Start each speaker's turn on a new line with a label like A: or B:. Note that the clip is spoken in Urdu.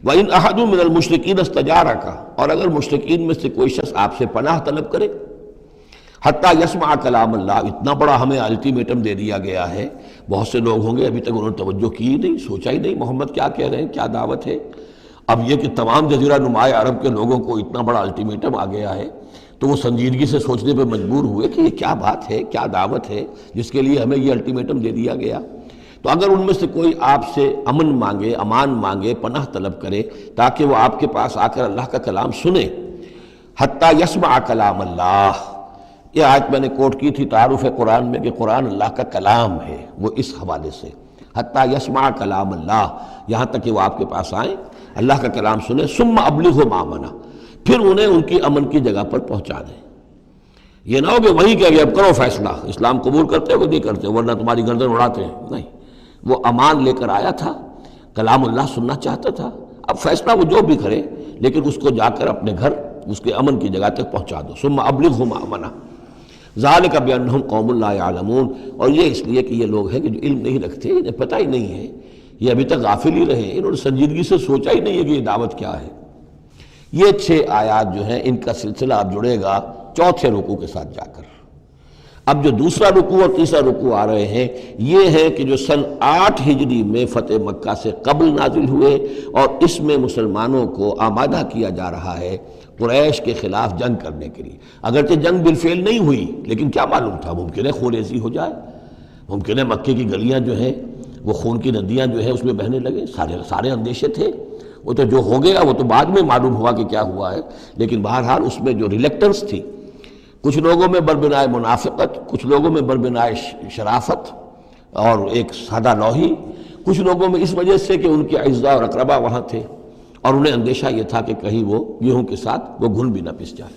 A: وَإِنْ أَحَدٌ مِّنَ الْمُشْرِكِينَ اسْتَجَارَكَ، اور اگر مشرکین میں سے کوئی شخص آپ سے پناہ طلب کرے، حتیٰ یسمع کلام اللہ، اتنا بڑا ہمیں الٹیمیٹم دے دیا گیا ہے، بہت سے لوگ ہوں گے ابھی تک انہوں نے توجہ کی ہی نہیں، سوچا ہی نہیں محمد کیا کہہ رہے ہیں، کیا دعوت ہے۔ اب یہ کہ تمام جزیرہ نما عرب کے لوگوں کو اتنا بڑا الٹیمیٹم آ گیا ہے تو وہ سنجیدگی سے سوچنے پہ مجبور ہوئے کہ یہ کیا بات ہے، کیا دعوت ہے جس کے لیے ہمیں یہ الٹیمیٹم دے دیا گیا۔ تو اگر ان میں سے کوئی آپ سے امن مانگے، امان مانگے، پناہ طلب کرے تاکہ وہ آپ کے پاس آ کر اللہ کا کلام سنے، حتیٰ یسمع کلام اللہ، یہ آیت میں نے کوٹ کی تھی تعارف قرآن میں کہ قرآن اللہ کا کلام ہے، وہ اس حوالے سے حتیٰ یسمع کلام اللہ، یہاں تک کہ وہ آپ کے پاس آئیں، اللہ کا کلام سنیں، ثم ابلغہ مامنا، پھر انہیں ان کی امن کی جگہ پر پہنچا دیں۔ یہ نہ ہو کہ وہی کہ اب کرو فیصلہ، اسلام قبول کرتے ہو کہ نہیں کرتے ورنہ تمہاری گردن اڑاتے ہیں، نہیں، وہ امان لے کر آیا تھا، کلام اللہ سننا چاہتا تھا، اب فیصلہ وہ جو بھی کرے لیکن اس کو جا کر اپنے گھر اس کے امن کی جگہ تک پہنچا دو۔ ثم ابلغہ مامنا ذالک بانہم قوم لا یعلمون، اور یہ اس لیے کہ یہ لوگ ہیں کہ جو علم نہیں رکھتے، انہیں پتہ ہی نہیں ہے، یہ ابھی تک غافل ہی رہے، انہوں نے سنجیدگی سے سوچا ہی نہیں ہے کہ یہ دعوت کیا ہے۔ یہ 6 آیات جو ہیں ان کا سلسلہ اب جڑے گا چوتھے رکوع کے ساتھ جا کر۔ اب جو دوسرا رکوع اور تیسرا رکوع آ رہے ہیں یہ ہے کہ جو سن 8 ہجری میں فتح مکہ سے قبل نازل ہوئے، اور اس میں مسلمانوں کو آمادہ کیا جا رہا ہے قریش کے خلاف جنگ کرنے کے لیے۔ اگرچہ جنگ بالفعل نہیں ہوئی لیکن کیا معلوم تھا، ممکن ہے خونریزی ہو جائے، ممکن ہے مکے کی گلیاں جو ہیں وہ خون کی ندیاں جو ہیں اس میں بہنے لگے، سارے اندیشے تھے۔ وہ تو جو ہو گیا وہ تو بعد میں معلوم ہوا کہ کیا ہوا ہے، لیکن بہرحال اس میں جو ریلیکٹنس تھی، کچھ لوگوں میں بربنائے منافقت، کچھ لوگوں میں بربنائے شرافت اور ایک سادہ لوحی، کچھ لوگوں میں اس وجہ سے کہ ان کے اعزاء اور اقربا وہاں تھے اور انہیں اندیشہ یہ تھا کہ کہیں وہ گیہوں کے ساتھ وہ گھن بھی نہ پس جائے۔